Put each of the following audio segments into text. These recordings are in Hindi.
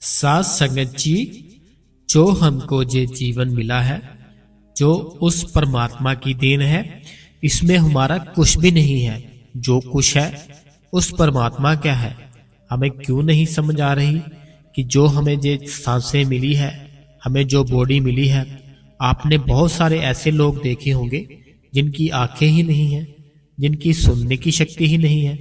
साथ संगत जी, जो हमको ये जीवन मिला है, जो उस परमात्मा की देन है, इसमें हमारा कुछ भी नहीं है। जो कुछ है उस परमात्मा क्या है, हमें क्यों नहीं समझ आ रही कि जो हमें ये सांसें मिली है, हमें जो बॉडी मिली है। आपने बहुत सारे ऐसे लोग देखे होंगे जिनकी आंखें ही नहीं हैं, जिनकी सुनने की शक्ति ही नहीं है।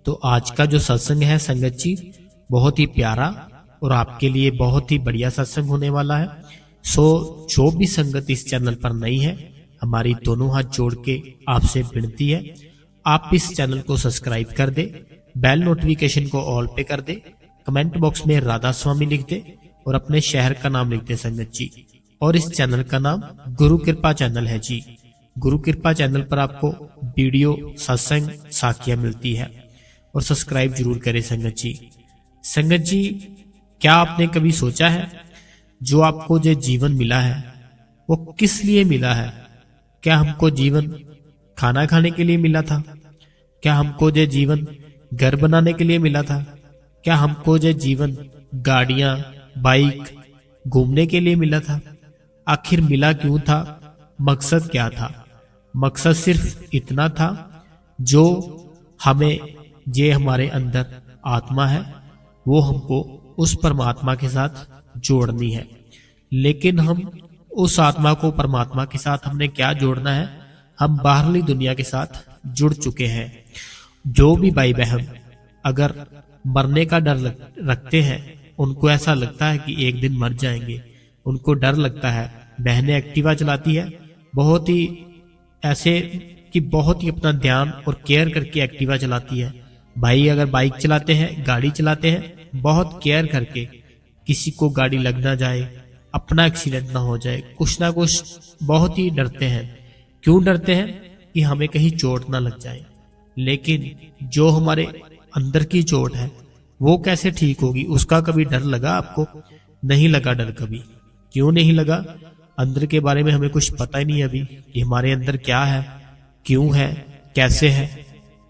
तो आज का जो सत्संग है संगत जी, बहुत ही प्यारा और आपके लिए बहुत ही बढ़िया सत्संग होने वाला है। सो जो भी संगत इस चैनल पर नई है, हमारी दोनों हाथ जोड़ के आपसे विनती है, आप इस चैनल को सब्सक्राइब कर दे, बेल नोटिफिकेशन को ऑल पे कर दे, कमेंट बॉक्स में राधा स्वामी लिख दे और अपने शहर का नाम लिख दे संगत जी। और इस चैनल का नाम गुरु कृपा चैनल है जी। गुरु कृपा चैनल पर आपको वीडियो, सत्संग, साखियां मिलती है और सब्सक्राइब जरूर करें संगत जी। संगत जी, क्या आपने कभी सोचा है जो आपको जो जीवन मिला है वो किस लिए मिला है? क्या हमको जीवन खाना खाने के लिए मिला था? क्या हमको जो जीवन घर बनाने के लिए मिला था? क्या हमको जो जीवन गाड़ियां, बाइक, घूमने के लिए मिला था? आखिर मिला क्यों था? मकसद क्या था? मकसद सिर्फ इतना था, जो हमें ये हमारे अंदर आत्मा है वो हमको उस परमात्मा के साथ जोड़नी है। लेकिन हम उस आत्मा को परमात्मा के साथ हमने क्या जोड़ना है? हम बाहरली दुनिया के साथ जुड़ चुके हैं। जो भी भाई बहन अगर मरने का डर रखते हैं, उनको ऐसा लगता है कि एक दिन मर जाएंगे, उनको डर लगता है। बहनें एक्टिवा चलाती है, बहुत ही ऐसे कि बहुत ही अपना ध्यान और केयर करके एक्टिवा चलाती है। भाई अगर बाइक चलाते हैं, गाड़ी चलाते हैं, बहुत केयर करके, किसी को गाड़ी लग ना जाए, अपना एक्सीडेंट ना हो जाए, कुछ ना कुछ बहुत ही डरते हैं। क्यों डरते हैं? कि हमें कहीं चोट ना लग जाए। लेकिन जो हमारे अंदर की चोट है वो कैसे ठीक होगी? उसका कभी डर लगा आपको? नहीं लगा डर कभी। क्यों नहीं लगा? अंदर के बारे में हमें कुछ पता ही नहीं अभी कि हमारे अंदर क्या है, क्यों है, कैसे है।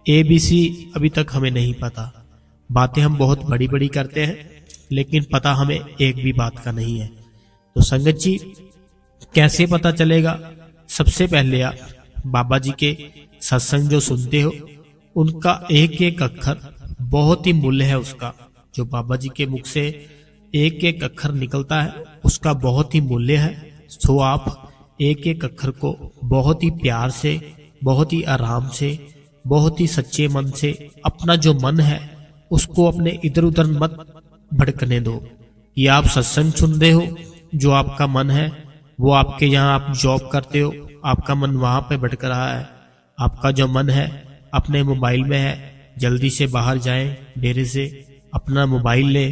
ABC अभी तक हमें नहीं पता। बातें हम बहुत बड़ी बड़ी करते हैं, लेकिन पता हमें एक भी बात का नहीं है। तो संगत जी, कैसे पता चलेगा? सबसे पहले आप बाबा जी के सत्संग जो सुनते हो, उनका एक एक अक्षर बहुत ही मूल्य है। उसका जो बाबा जी के मुख से एक एक अक्षर निकलता है, उसका बहुत ही मूल्य है। तो आप एक एक अक्षर को बहुत ही प्यार से, बहुत ही आराम से, बहुत ही सच्चे मन से, अपना जो मन है उसको अपने इधर उधर मत भटकने दो। ये आप सत्संग सुन रहे हो, जो आपका मन है वो आपके यहाँ आप जॉब करते हो, आपका मन वहां पे भटक रहा है। आपका जो मन है अपने मोबाइल में है, जल्दी से बाहर जाएं डेरे से, अपना मोबाइल ले।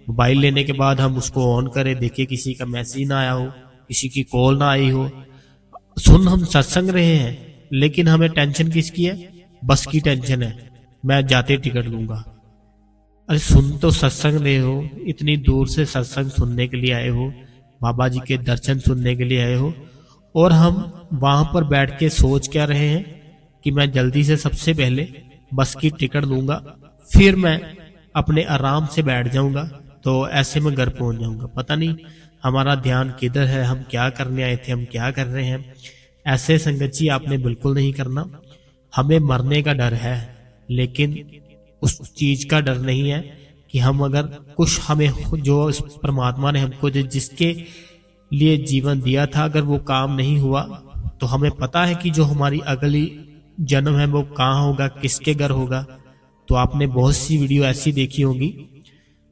मोबाइल लेने के बाद हम उसको ऑन करें, देखें किसी का मैसेज ना आया हो, किसी की कॉल ना आई हो। सुन हम सत्संग रहे हैं, लेकिन हमें टेंशन किसकी है? बस की टेंशन है, मैं जाते टिकट लूंगा। अरे सुन तो सत्संग रहे हो, इतनी दूर से सत्संग सुनने के लिए आए हो, बाबा जी के दर्शन सुनने के लिए आए हो, और हम वहां पर बैठ के सोच क्या रहे हैं कि मैं जल्दी से सबसे पहले बस की टिकट लूंगा, फिर मैं अपने आराम से बैठ जाऊंगा, तो ऐसे में घर पहुंच जाऊंगा। पता नहीं हमारा ध्यान किधर है, हम क्या करने आए थे, हम क्या कर रहे हैं। ऐसे संगत जी आपने बिल्कुल नहीं करना। हमें मरने का डर है, लेकिन उस चीज का डर नहीं है कि हम अगर कुछ हमें जो परमात्मा ने हमको जिसके लिए जीवन दिया था, अगर वो काम नहीं हुआ, तो हमें पता है कि जो हमारी अगली जन्म है वो कहाँ होगा, किसके घर होगा। तो आपने बहुत सी वीडियो ऐसी देखी होगी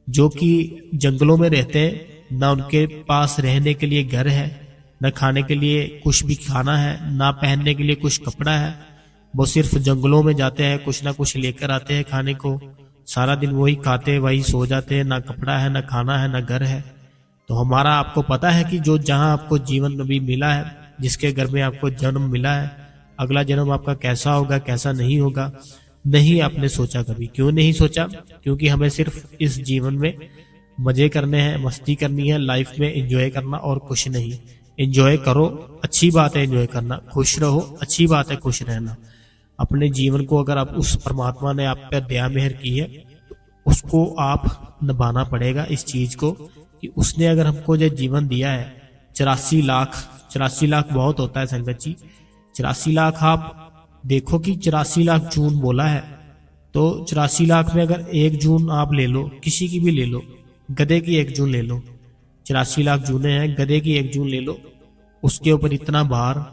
जो कि जंगलों में रहते हैं, ना उनके पास रहने के लिए घर है, न खाने के लिए कुछ भी खाना है, ना पहनने के लिए कुछ कपड़ा है। वो सिर्फ जंगलों में जाते हैं, कुछ ना कुछ लेकर आते हैं खाने को, सारा दिन वही खाते हैं, वही सो जाते हैं। ना कपड़ा है, ना खाना है, ना घर है। तो हमारा आपको पता है कि जो जहां आपको जीवन अभी मिला है, जिसके घर में आपको जन्म मिला है, अगला जन्म आपका कैसा होगा, कैसा नहीं होगा, नहीं आपने सोचा कभी। क्यों नहीं सोचा? क्योंकि हमें सिर्फ इस जीवन में मजे करने हैं, मस्ती करनी है, लाइफ में एंजॉय करना और कुछ नहीं। एंजॉय करो, अच्छी बात है एंजॉय करना, खुश रहो, अच्छी बात है खुश रहना। अपने जीवन को अगर आप उस परमात्मा ने आप पर दया मेहर की है, उसको आप निभाना पड़ेगा इस चीज को कि उसने अगर हमको जो जीवन दिया है 84 लाख बहुत होता है संगत जी। 84 लाख आप देखो कि 84 लाख जून बोला है, तो 84 लाख में अगर 1 जून आप ले लो, किसी की भी ले लो, गधे की 1 जून ले लो, 84 लाख जूने हैं, गधे की 1 जून ले लो, उसके ऊपर इतना भार,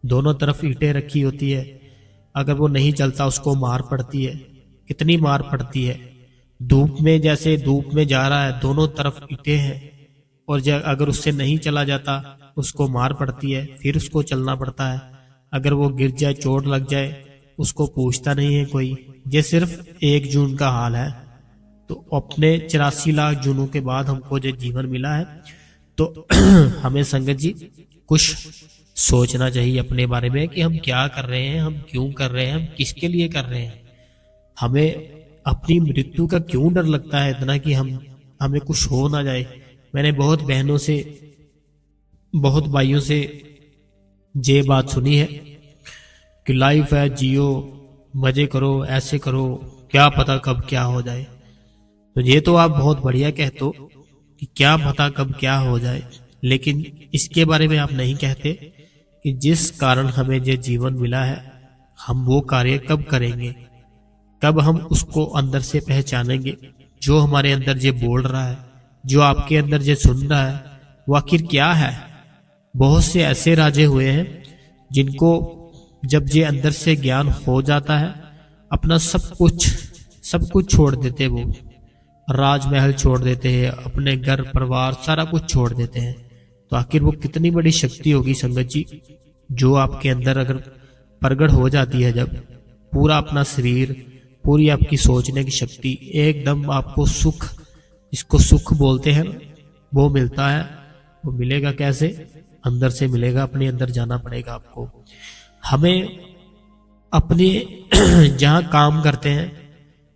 दोनों तरफ ईंटें रखी होती है, अगर वो नहीं चलता उसको मार पड़ती है, कितनी मार पड़ती है। धूप में, जैसे धूप में जा रहा है, दोनों तरफ ईंटें हैं, और अगर उससे नहीं चला जाता उसको मार पड़ती है, फिर उसको चलना पड़ता है। अगर वो गिर जाए, चोट लग जाए, उसको पूछता नहीं है कोई। ये सिर्फ 1 जून का हाल है। तो अपने 84 लाख जूनों के बाद हमको जो जीवन मिला है, तो हमें संगत जी कुछ सोचना चाहिए अपने बारे में कि हम क्या कर रहे हैं, हम क्यों कर रहे हैं, हम किसके लिए कर रहे हैं। हमें अपनी मृत्यु का क्यों डर लगता है इतना कि हमें कुछ हो ना जाए। मैंने बहुत बहनों से, बहुत भाइयों से ये बात सुनी है कि लाइफ है, जियो, मजे करो, ऐसे करो, क्या पता कब क्या हो जाए। तो ये तो आप बहुत बढ़िया कहते हो कि क्या पता कब क्या हो जाए, लेकिन इसके बारे में आप नहीं कहते कि जिस कारण हमें ये जीवन मिला है, हम वो कार्य कब करेंगे, कब हम उसको अंदर से पहचानेंगे। जो हमारे अंदर ये बोल रहा है, जो आपके अंदर ये सुन रहा है, वो आखिर क्या है। बहुत से ऐसे राजे हुए हैं जिनको जब ये अंदर से ज्ञान हो जाता है, अपना सब कुछ छोड़ देते, वो राजमहल छोड़ देते हैं, अपने घर परिवार सारा कुछ छोड़ देते हैं। तो आखिर वो कितनी बड़ी शक्ति होगी संगत जी, जो आपके अंदर अगर प्रकट हो जाती है, जब पूरा अपना शरीर, पूरी आपकी सोचने की शक्ति, एकदम आपको सुख, इसको सुख बोलते हैं, वो मिलता है। वो मिलेगा कैसे? अंदर से मिलेगा, अपने अंदर जाना पड़ेगा आपको। हमें अपने जहाँ काम करते हैं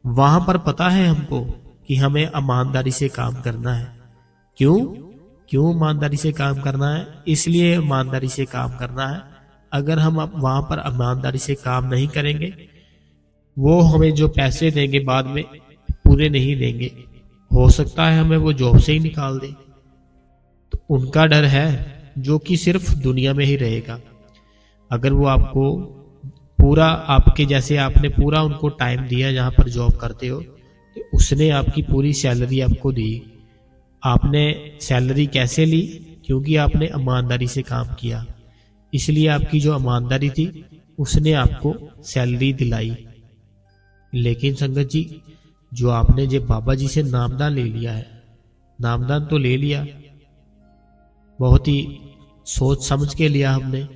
वहां पर पता है हमको कि हमें ईमानदारी से काम करना है। क्यों ईमानदारी से काम करना है? इसलिए ईमानदारी से काम करना है, अगर हम वहां पर ईमानदारी से काम नहीं करेंगे, वो हमें जो पैसे देंगे बाद में पूरे नहीं देंगे, हो सकता है हमें वो जॉब से ही निकाल दे। तो उनका डर है जो कि सिर्फ दुनिया में ही रहेगा। अगर वो आपको पूरा, आपके जैसे आपने पूरा उनको टाइम दिया जहां पर जॉब करते हो, तो उसने आपकी पूरी सैलरी आपको दी। आपने सैलरी कैसे ली? क्योंकि आपने ईमानदारी से काम किया, इसलिए आपकी जो ईमानदारी थी उसने आपको सैलरी दिलाई। लेकिन संगत जी, जो आपने जो बाबा जी से नामदान ले लिया है, नामदान तो ले लिया, बहुत ही सोच समझ के लिया हमने।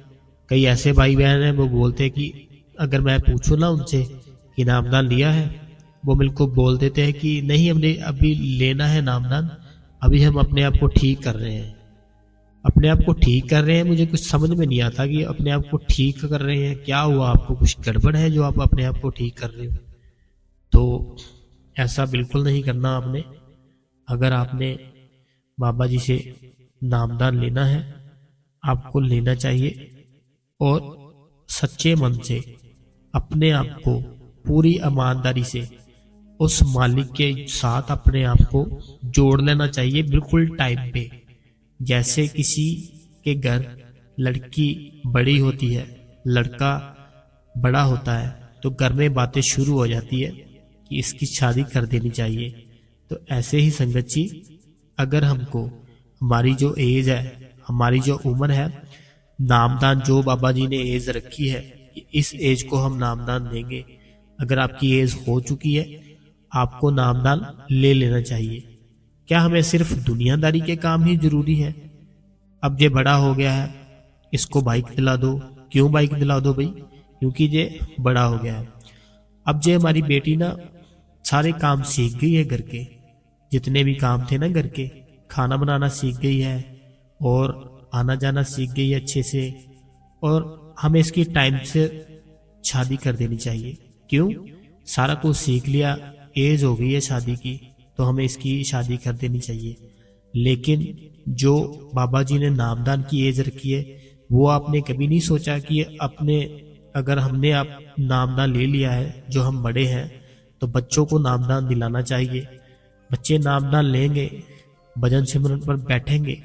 कई ऐसे भाई बहन हैं वो बोलते हैं कि अगर मैं पूछूं ना उनसे कि नामदान लिया है, वो मेरे को बोल देते हैं कि नहीं, हमने अभी लेना है नामदान, अभी हम अपने आप को ठीक कर रहे हैं। अपने आप को ठीक कर रहे हैं, मुझे कुछ समझ में नहीं आता कि अपने आप को ठीक कर रहे हैं, क्या हुआ आपको? कुछ गड़बड़ है जो आप अपने आप को ठीक कर रहे हो? तो ऐसा बिल्कुल नहीं करना आपने। अगर आपने बाबा जी से नामदान लेना है, आपको लेना चाहिए और सच्चे मन से अपने आप को पूरी ईमानदारी से उस मालिक के साथ अपने आप को जोड़ लेना चाहिए, बिल्कुल टाइम पे। जैसे किसी के घर लड़की बड़ी होती है, लड़का बड़ा होता है, तो घर में बातें शुरू हो जाती है कि इसकी शादी कर देनी चाहिए। तो ऐसे ही संगत जी, अगर हमको हमारी जो एज है, हमारी जो उम्र है, नामदान जो बाबा जी ने एज रखी है, इस एज को हम नामदान देंगे। अगर आपकी एज हो चुकी है, आपको नामदान ले लेना चाहिए। क्या हमें सिर्फ दुनियादारी के काम ही जरूरी है? अब ये बड़ा हो गया है, इसको बाइक दिला दो। क्यों बाइक दिला दो भाई? क्योंकि ये बड़ा हो गया है। अब जे हमारी बेटी ना सारे काम सीख गई है, घर के जितने भी काम थे ना घर के, खाना बनाना सीख गई है और आना जाना सीख गई है अच्छे से, और हमें इसकी टाइम से शादी कर देनी चाहिए। क्यों? सारा कुछ सीख लिया, एज हो गई है शादी की, तो हमें इसकी शादी कर देनी चाहिए। लेकिन जो बाबा जी ने नामदान की एज रखी है, वो आपने कभी नहीं सोचा कि अपने, अगर हमने आप नामदान ले लिया है, जो हम बड़े हैं, तो बच्चों को नामदान दिलाना चाहिए। बच्चे नामदान लेंगे, भजन सिमरन पर बैठेंगे।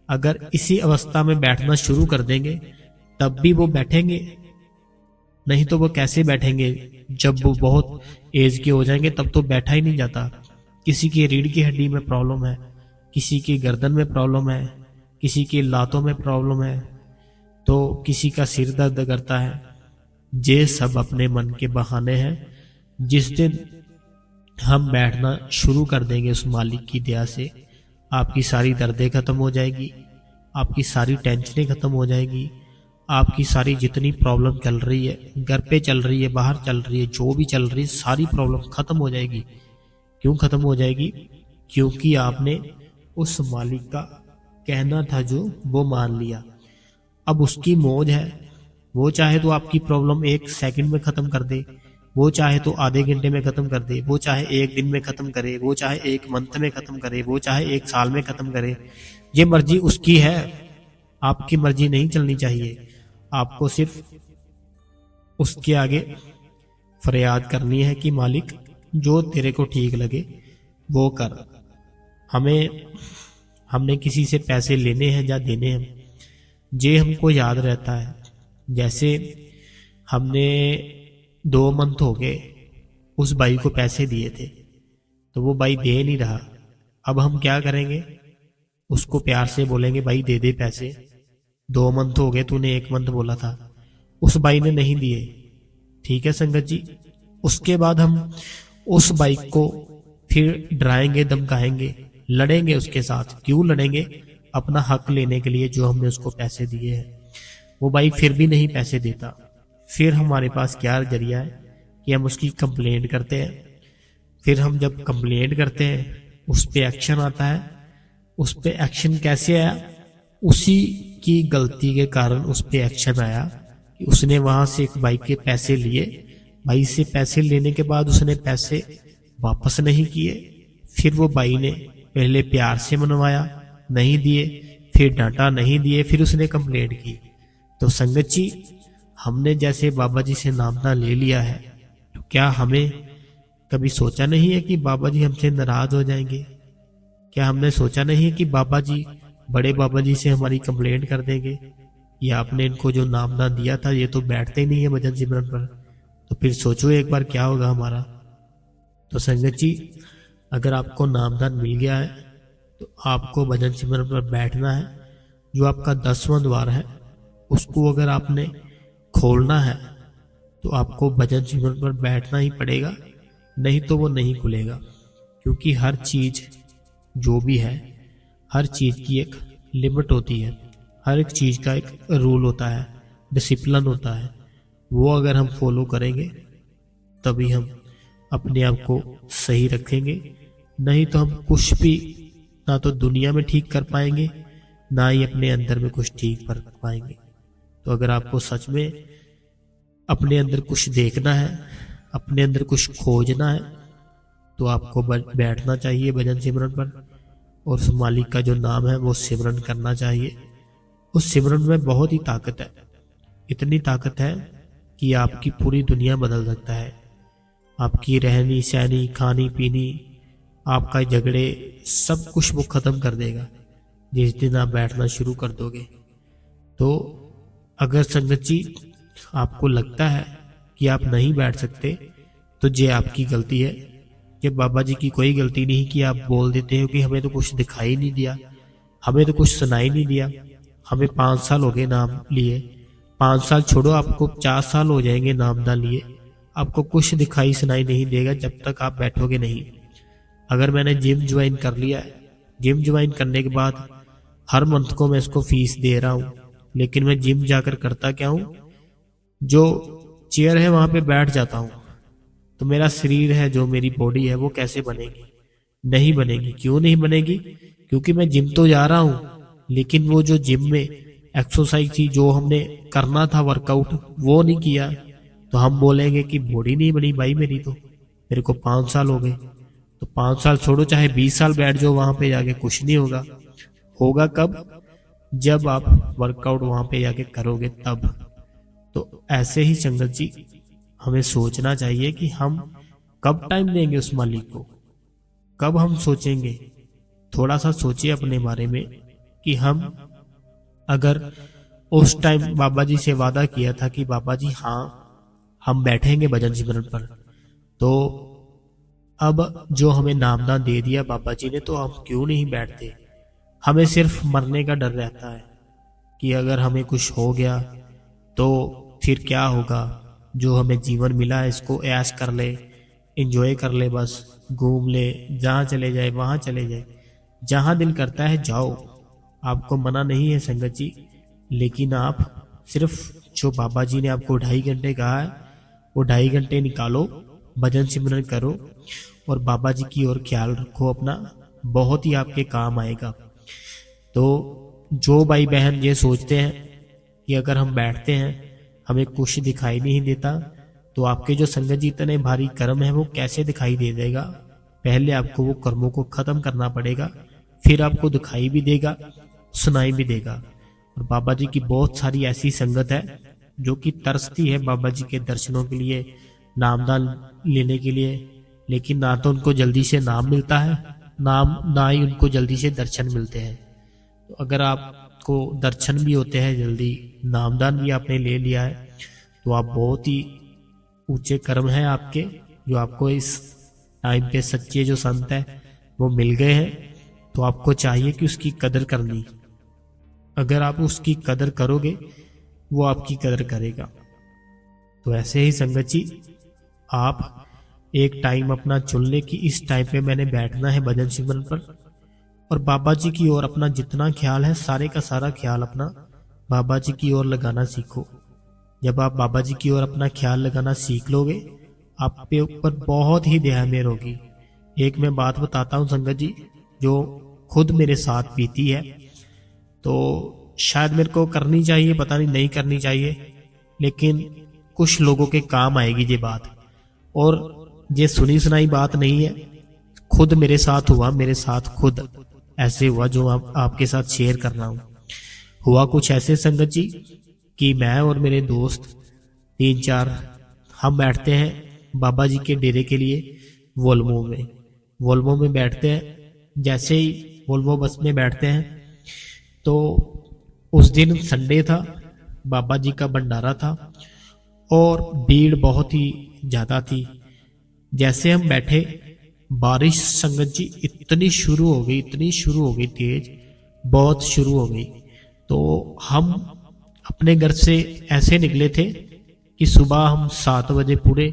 अगर इसी अवस्था में बैठना शुरू कर देंगे तब भी वो बैठेंगे, नहीं तो वो कैसे बैठेंगे? जब वो बहुत एज के हो जाएंगे तब तो बैठा ही नहीं जाता। किसी की रीढ़ की हड्डी में प्रॉब्लम है, किसी की गर्दन में प्रॉब्लम है, किसी की लातों में प्रॉब्लम है, तो किसी का सिर दर्द करता है। ये सब अपने मन के बहाने हैं। जिस दिन हम बैठना शुरू कर देंगे उस मालिक की दया से, आपकी सारी दर्दें खत्म हो जाएगी, आपकी सारी टेंशनें खत्म हो जाएगी, आपकी सारी जितनी प्रॉब्लम चल रही है, घर पे चल रही है, बाहर चल रही है, जो भी चल रही है, सारी प्रॉब्लम खत्म हो जाएगी। क्यों खत्म हो जाएगी? क्योंकि आपने उस मालिक का कहना था जो वो मान लिया। अब उसकी मौज है, वो चाहे तो आपकी प्रॉब्लम 1 सेकंड में खत्म कर दे, वो चाहे तो आधे घंटे में खत्म कर दे, वो चाहे 1 दिन में खत्म करे, वो चाहे 1 मंथ में खत्म करे, वो चाहे 1 साल में खत्म करे। ये मर्जी उसकी है, आपकी मर्जी नहीं चलनी चाहिए। आपको सिर्फ उसके आगे फरियाद करनी है कि मालिक जो तेरे को ठीक लगे वो कर। हमने किसी से पैसे लेने हैं या देने हैं, ये हमको याद रहता है। जैसे हमने 2 मंथ हो गए उस भाई को पैसे दिए थे, तो वो भाई दे नहीं रहा। अब हम क्या करेंगे? उसको प्यार से बोलेंगे भाई दे दे पैसे, 2 मंथ हो गए, तूने 1 मंथ बोला था, उस भाई ने नहीं दिए। ठीक है संगत जी। उसके बाद हम उस बाइक को फिर डराएंगे, धमकाएंगे, लड़ेंगे उसके साथ। क्यों लड़ेंगे? अपना हक लेने के लिए जो हमने उसको पैसे दिए हैं। वो भाई फिर भी नहीं पैसे देता। फिर हमारे पास क्या जरिया है कि हम उसकी कंप्लेंट करते हैं। फिर हम जब कंप्लेंट करते हैं उस पर एक्शन आता है। उस पर एक्शन कैसे आया? उसी की गलती के कारण उस पर एक्शन आया कि उसने वहां से एक भाई के पैसे लिए, भाई से पैसे लेने के बाद उसने पैसे वापस नहीं किए। फिर वो भाई ने पहले प्यार से मनवाया, नहीं दिए, फिर डांटा, नहीं दिए, फिर उसने कंप्लेंट की। तो संगत जी, हमने जैसे बाबा जी से नामदान ले लिया है, तो क्या हमें कभी सोचा नहीं है कि बाबा जी हमसे नाराज हो जाएंगे? क्या हमने सोचा नहीं है कि बाबा जी, बड़े बाबा जी से हमारी कंप्लेंट कर देंगे? ये आपने इनको जो नामदान दिया था ये तो बैठते ही नहीं है भजन सिमरन पर, तो फिर सोचो एक बार क्या होगा हमारा। तो संगत जी, अगर आपको नामदान मिल गया है तो आपको भजन सिमरन पर बैठना है। जो आपका 10वां द्वार है उसको अगर आपने खोलना है तो आपको भजन सिमरन पर बैठना ही पड़ेगा, नहीं तो वो नहीं खुलेगा। क्योंकि हर चीज जो भी है, हर चीज की एक लिमिट होती है, हर एक चीज का एक रूल होता है, डिसिप्लिन होता है। वो अगर हम फॉलो करेंगे तभी हम अपने आप को सही रखेंगे, नहीं तो हम कुछ भी ना तो दुनिया में ठीक कर पाएंगे, ना ही अपने अंदर में कुछ ठीक कर पाएंगे। तो अगर आपको सच में अपने अंदर कुछ देखना है, अपने अंदर कुछ खोजना है, तो आपको बैठना चाहिए भजन सिमरन पर और उस मालिक का जो नाम है वो सिमरन करना चाहिए। उस सिमरन में बहुत ही ताकत है, इतनी ताकत है कि आपकी पूरी दुनिया बदल सकता है। आपकी रहनी सहनी, खानी पीनी, आपका झगड़े, सब कुछ वो खत्म कर देगा जिस दिन आप बैठना शुरू कर दोगे। तो अगर संगत जी आपको लगता है कि आप नहीं बैठ सकते तो ये आपकी गलती है। ये बाबा जी की कोई गलती नहीं कि आप बोल देते हो कि हमें तो कुछ दिखाई नहीं दिया, हमें तो कुछ सुनाई नहीं दिया, हमें 5 साल हो गए नाम लिए। 5 साल छोड़ो, आपको 50 साल हो जाएंगे नामदान लिए, आपको कुछ दिखाई सुनाई नहीं देगा जब तक आप बैठोगे नहीं। अगर मैंने जिम ज्वाइन कर लिया है, जिम ज्वाइन करने के बाद हर मंथ को मैं इसको फीस दे रहा हूँ, लेकिन मैं जिम जाकर करता क्या हूँ? जो चेयर है वहां पे बैठ जाता हूँ। तो मेरा शरीर है, जो मेरी बॉडी है, वो कैसे बनेगी? नहीं बनेगी। क्यों नहीं बनेगी? क्योंकि मैं जिम तो जा रहा हूँ, लेकिन वो जो जिम में एक्सरसाइज थी, जो हमने करना था वर्कआउट, वो नहीं किया। तो हम बोलेंगे कि बॉडी नहीं बनी भाई मेरी, तो मेरे को 5 साल हो गए। तो 5 साल छोड़ो, चाहे 20 साल बैठ जाओ वहां पे जाके, कुछ नहीं होगा। होगा कब? जब आप वर्कआउट वहां पे जाके करोगे तब। तो ऐसे ही संगत जी, हमें सोचना चाहिए कि हम कब टाइम देंगे उस मालिक को? कब हम सोचेंगे? थोड़ा सा सोचिए अपने बारे में कि हम अगर उस टाइम बाबा जी से वादा किया था कि बाबा जी हाँ हम बैठेंगे भजन सिमरन पर, तो अब जो हमें नामदान दे दिया बाबा जी ने, तो हम क्यों नहीं बैठते? हमें सिर्फ मरने का डर रहता है कि अगर हमें कुछ हो गया तो फिर क्या होगा। जो हमें जीवन मिला है इसको ऐश कर ले, एंजॉय कर ले, बस घूम ले, जहाँ चले जाए वहाँ चले जाए, जहाँ दिल करता है जाओ। आपको मना नहीं है संगत जी, लेकिन आप सिर्फ जो बाबा जी ने आपको 2.5 घंटे कहा है वो 2.5 घंटे निकालो, भजन सिमरन करो और बाबा जी की ओर ख्याल रखो अपना, बहुत ही आपके काम आएगा। तो जो भाई बहन ये सोचते हैं कि अगर हम बैठते हैं हमें कुछ दिखाई नहीं देता, तो आपके जो संगत जी इतने भारी कर्म है वो कैसे दिखाई दे देगा? पहले आपको वो कर्मों को खत्म करना पड़ेगा, फिर आपको दिखाई भी देगा, सुनाई भी देगा। और बाबा जी की बहुत सारी ऐसी संगत है जो कि तरसती है बाबा जी के दर्शनों के लिए, नामदान लेने के लिए, लेकिन ना तो उनको जल्दी से नाम मिलता है, ना ही उनको जल्दी से दर्शन मिलते हैं। तो अगर आपको दर्शन भी होते हैं जल्दी, नामदान भी आपने ले लिया है, तो आप बहुत ही ऊंचे कर्म हैं आपके, जो आपको इस टाइम पे सच्चे जो संत है वो मिल गए हैं। तो आपको चाहिए कि उसकी कदर करनी। अगर आप उसकी कदर करोगे वो आपकी कदर करेगा। तो ऐसे ही संगत जी, आप एक टाइम अपना चुन ले कि इस टाइम पे मैंने बैठना है भजन सिमरन पर, और बाबा जी की ओर अपना जितना ख्याल है सारे का सारा ख्याल अपना बाबा जी की ओर लगाना सीखो। जब आप बाबा जी की ओर अपना ख्याल लगाना सीख लोगे, आप पे ऊपर बहुत ही दया मेहर होगी। एक मैं बात बताता हूँ संगत जी, जो खुद मेरे साथ बीती है, तो शायद मेरे को करनी चाहिए, पता नहीं करनी चाहिए, लेकिन कुछ लोगों के काम आएगी ये बात। और ये सुनी सुनाई बात नहीं है, खुद मेरे साथ हुआ, मेरे साथ खुद ऐसे हुआ जो आपके साथ शेयर कर रहा हूँ। हुआ कुछ ऐसे संगत जी कि मैं और मेरे दोस्त 3-4 हम बैठते हैं बाबा जी के डेरे के लिए वोल्वो में बैठते हैं। जैसे ही वोल्वो बस में बैठते हैं तो उस दिन संडे था, बाबा जी का भंडारा था और भीड़ बहुत ही ज्यादा थी। जैसे हम बैठे, बारिश संगत जी इतनी शुरू हो गई तेज, बहुत शुरू हो गई। तो हम अपने घर से ऐसे निकले थे कि सुबह हम 7 बजे पूरे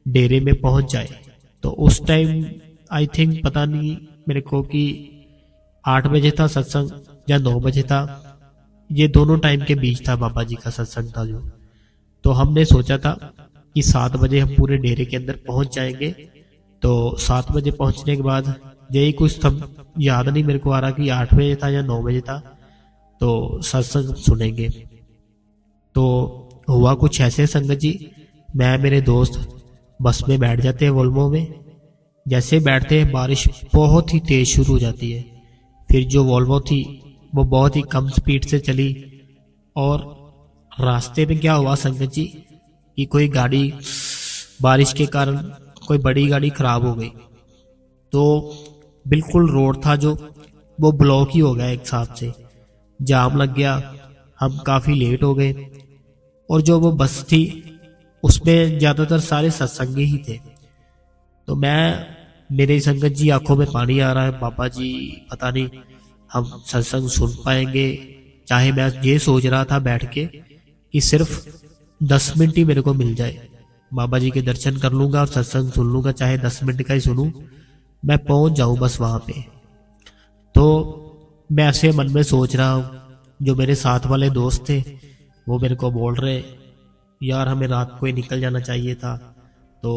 डेरे में पहुंच जाए। तो उस टाइम आई थिंक पता नहीं मेरे को कि 8 बजे था सत्संग या 9 बजे था, ये दोनों टाइम के बीच था बाबा जी का सत्संग था जो। तो हमने सोचा था कि 7 बजे हम पूरे डेरे के अंदर पहुंच जाएंगे। तो 7 बजे पहुंचने के बाद यही कुछ याद नहीं मेरे को आ रहा कि 8 बजे था या 9 बजे था, तो सत्संग सुनेंगे। तो हुआ कुछ ऐसे संगत जी, मैं मेरे दोस्त बस में बैठ जाते हैं वोल्वो में। जैसे बैठते हैं बारिश बहुत ही तेज शुरू हो जाती है। फिर जो वोल्वो थी वो बहुत ही कम स्पीड से चली और रास्ते में क्या हुआ संगत जी कि कोई गाड़ी बारिश के कारण कोई बड़ी गाड़ी खराब हो गई। तो बिल्कुल रोड था जो वो ब्लॉक ही हो गया, एक हिसाब से जाम लग गया, हम काफ़ी लेट हो गए। और जो वो बस थी उसमें ज़्यादातर सारे सत्संगी ही थे। तो मेरे संगत जी आंखों में पानी आ रहा है, बाबा जी पता नहीं हम सत्संग सुन पाएंगे। चाहे मैं ये सोच रहा था बैठ के कि सिर्फ 10 मिनट ही मेरे को मिल जाए, बाबा जी के दर्शन कर लूंगा और सत्संग सुन लूंगा, चाहे 10 मिनट का ही सुनूं, मैं पहुंच जाऊं बस वहां पे। तो मैं ऐसे मन में सोच रहा हूं, जो मेरे साथ वाले दोस्त थे वो मेरे को बोल रहे यार हमें रात को ही निकल जाना चाहिए था, तो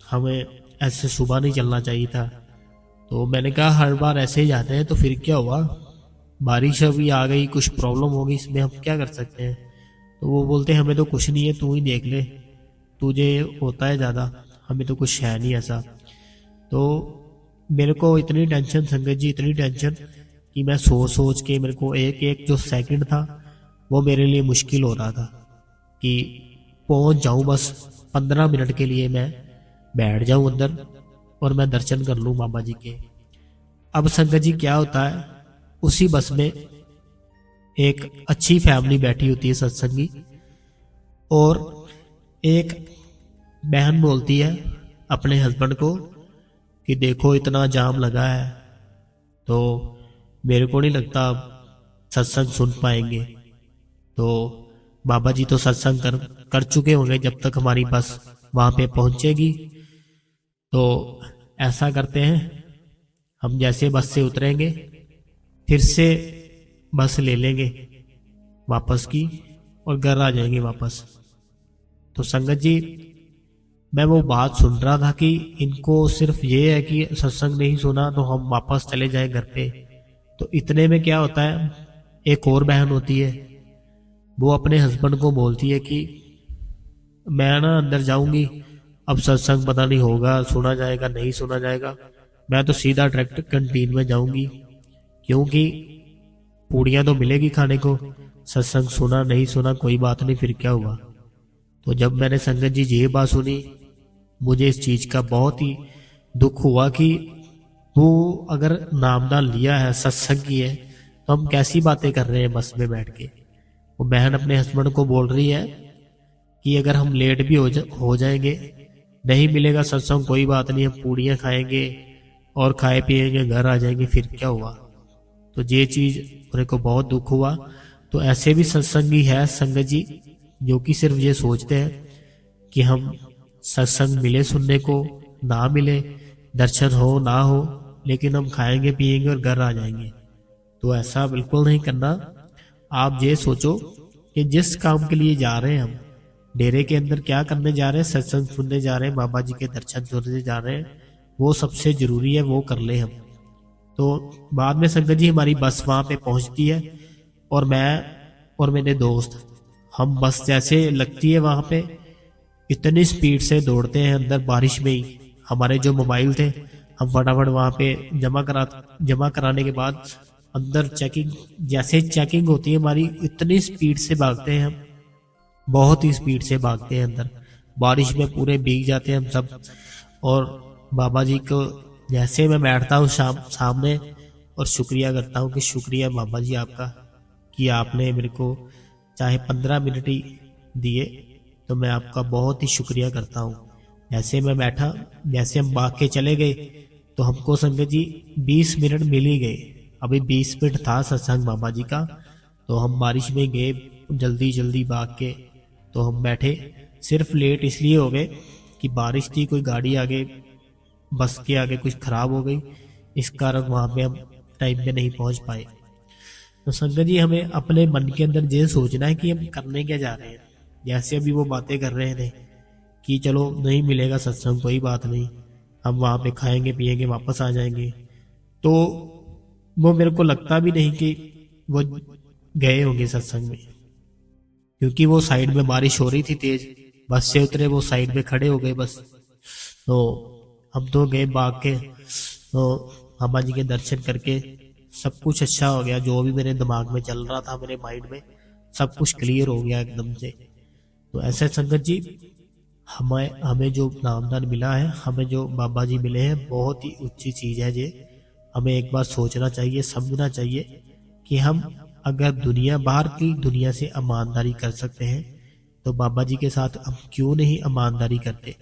हमें ऐसे सुबह नहीं चलना चाहिए था। तो मैंने कहा हर बार ऐसे ही जाते हैं, तो फिर क्या हुआ, बारिश अभी आ गई, कुछ प्रॉब्लम होगी, इसमें हम क्या कर सकते हैं। तो वो बोलते हमें तो कुछ नहीं है, तू ही देख ले, तुझे होता है ज़्यादा, हमें तो कुछ है नहीं ऐसा। तो मेरे को इतनी टेंशन संगत जी, इतनी टेंशन कि मैं सोच के मेरे को एक एक जो सेकंड था वो मेरे लिए मुश्किल हो रहा था कि पहुंच जाऊं बस 15 मिनट के लिए मैं बैठ जाऊं अंदर और मैं दर्शन कर लूं बाबा जी के। अब संगत जी क्या होता है, उसी बस में एक अच्छी फैमिली बैठी होती है सत्संगी, और एक बहन बोलती है अपने हस्बैंड को कि देखो इतना जाम लगा है, तो मेरे को नहीं लगता आप सत्संग सुन पाएंगे। तो बाबा जी तो सत्संग कर चुके होंगे जब तक हमारी बस वहां पे पहुंचेगी। तो ऐसा करते हैं, हम जैसे बस से उतरेंगे फिर से बस ले लेंगे वापस की और घर आ जाएंगे वापस। तो संगत जी मैं वो बात सुन रहा था कि इनको सिर्फ ये है कि सत्संग नहीं सुना तो हम वापस चले जाए घर पे। तो इतने में क्या होता है, एक और बहन होती है, वो अपने हस्बैंड को बोलती है कि मैं ना अंदर जाऊंगी, अब सत्संग पता नहीं होगा, सुना जाएगा नहीं सुना जाएगा, मैं तो सीधा डायरेक्ट कैंटीन में जाऊंगी, क्योंकि पूड़ियाँ तो मिलेगी खाने को, सत्संग सुना नहीं सुना कोई बात नहीं, फिर क्या हुआ। तो जब मैंने संगत जी ये बात सुनी, मुझे इस चीज का बहुत ही दुख हुआ कि वो अगर नामदान लिया है, सत्संग की है, तो हम कैसी बातें कर रहे हैं बस में बैठ के। वो बहन अपने हस्बैंड को बोल रही है कि अगर हम लेट भी हो जाएंगे, नहीं मिलेगा सत्संग कोई बात नहीं, हम पूड़ियाँ खाएंगे और खाए पिएंगे घर आ जाएंगे, फिर क्या हुआ। तो ये चीज मेरे को बहुत दुख हुआ। तो ऐसे भी सत्संगी है संगत जी जो कि सिर्फ ये सोचते हैं कि हम सत्संग मिले सुनने को, ना मिले, दर्शन हो ना हो, लेकिन हम खाएंगे पिएंगे और घर आ जाएंगे। तो ऐसा बिल्कुल नहीं करना। आप ये सोचो कि जिस काम के लिए जा रहे हैं, हम डेरे के अंदर क्या करने जा रहे हैं, सत्संग सुनने जा रहे हैं, बाबा जी के दर्शन सुनने जा रहे हैं, वो सबसे जरूरी है, वो कर ले हम। तो बाद में संगत जी हमारी बस वहां पे पहुंचती है, और मैं और मेरे दोस्त, हम बस जैसे लगती है वहां पे इतनी स्पीड से दौड़ते हैं अंदर बारिश में ही। हमारे जो मोबाइल थे हम फटाफट वहां पे जमा कराने के बाद अंदर चेकिंग, जैसे चेकिंग होती है हमारी, इतनी स्पीड से भागते हैं हम, बहुत ही स्पीड से भागते हैं अंदर, बारिश में पूरे भीग जाते हैं हम सब। और बाबा जी को जैसे मैं बैठता हूँ सामने और शुक्रिया करता हूँ कि शुक्रिया बाबा जी आपका कि आपने मेरे को चाहे 15 मिनट ही दिए, तो मैं आपका बहुत ही शुक्रिया करता हूँ। जैसे मैं बैठा, जैसे हम भाग के चले गए, तो हमको संगत जी 20 मिनट मिल ही गए। अभी 20 मिनट था सत्संग बाबा जी का, तो हम बारिश में गए जल्दी जल्दी भाग के, तो हम बैठे। सिर्फ लेट इसलिए हो गए कि बारिश थी, कोई गाड़ी आगे, बस के आगे कुछ खराब हो गई, इस कारण वहां पे हम टाइम पे नहीं पहुंच पाए। तो संगत जी हमें अपने मन के अंदर ये सोचना है कि हम करने क्या जा रहे हैं। जैसे अभी वो बातें कर रहे थे कि चलो नहीं मिलेगा सत्संग कोई बात नहीं, हम वहां पे खाएंगे पिएंगे वापस आ जाएंगे, तो वो मेरे को लगता भी नहीं कि वो गए होंगे सत्संग में, क्योंकि वो साइड में बारिश हो रही थी तेज, बस से उतरे वो साइड में खड़े हो गए बस। तो हम तो गए भाग के, तो बाबा जी के दर्शन करके सब कुछ अच्छा हो गया। जो भी मेरे दिमाग में चल रहा था, मेरे माइंड में, सब कुछ क्लियर हो गया एकदम से। तो ऐसे संगत जी हमें जो नामदान मिला है, हमें जो बाबा जी मिले हैं, बहुत ही ऊंची चीज है ये। हमें एक बार सोचना चाहिए, समझना चाहिए कि हम अगर बाहर की दुनिया से ईमानदारी कर सकते हैं, तो बाबा जी के साथ हम क्यों नहीं ईमानदारी करते।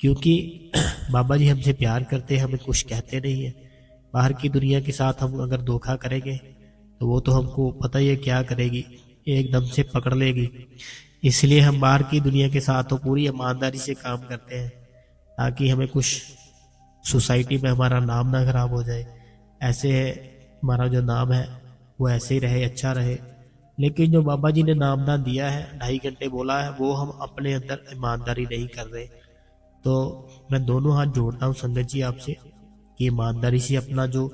क्योंकि बाबा जी हमसे प्यार करते हैं, हमें कुछ कहते नहीं है। बाहर की दुनिया के साथ हम अगर धोखा करेंगे तो वो तो हमको पता ही है क्या करेगी, एकदम से पकड़ लेगी। इसलिए हम बाहर की दुनिया के साथ तो पूरी ईमानदारी से काम करते हैं, ताकि हमें कुछ सोसाइटी में हमारा नाम ना खराब हो जाए। ऐसे हमारा जो नाम है वो ऐसे ही रहे, अच्छा रहे। लेकिन जो बाबा जी ने नामदान दिया है, 2.5 घंटे बोला है, वो हम अपने अंदर ईमानदारी नहीं कर रहे। तो मैं दोनों हाथ जोड़ता हूँ संगत जी आपसे कि ईमानदारी से अपना जो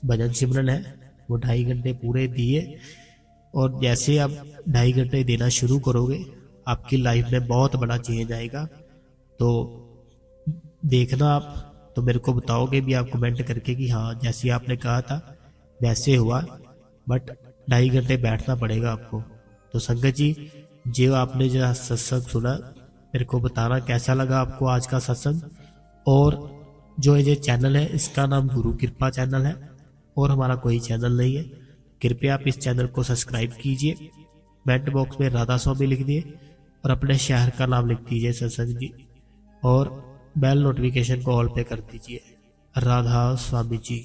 भजन सिमरन है वो 2.5 घंटे पूरे दिए, और जैसे आप 2.5 घंटे देना शुरू करोगे, आपकी लाइफ में बहुत बड़ा चेंज आएगा। तो देखना आप, तो मेरे को बताओगे भी आप कमेंट करके कि हाँ जैसे आपने कहा था वैसे हुआ, बट 2.5 घंटे बैठना पड़ेगा आपको। तो संगत जी जो आपने जो सत्संग सुना, मेरे को बताना कैसा लगा आपको आज का सत्संग। और जो ये चैनल है इसका नाम गुरु कृपा चैनल है और हमारा कोई चैनल नहीं है। कृपया आप इस चैनल को सब्सक्राइब कीजिए, कमेंट बॉक्स में राधा स्वामी लिख दिए और अपने शहर का नाम लिख दीजिए सत्संग जी, और बेल नोटिफिकेशन को ऑल पे कर दीजिए। राधा स्वामी जी।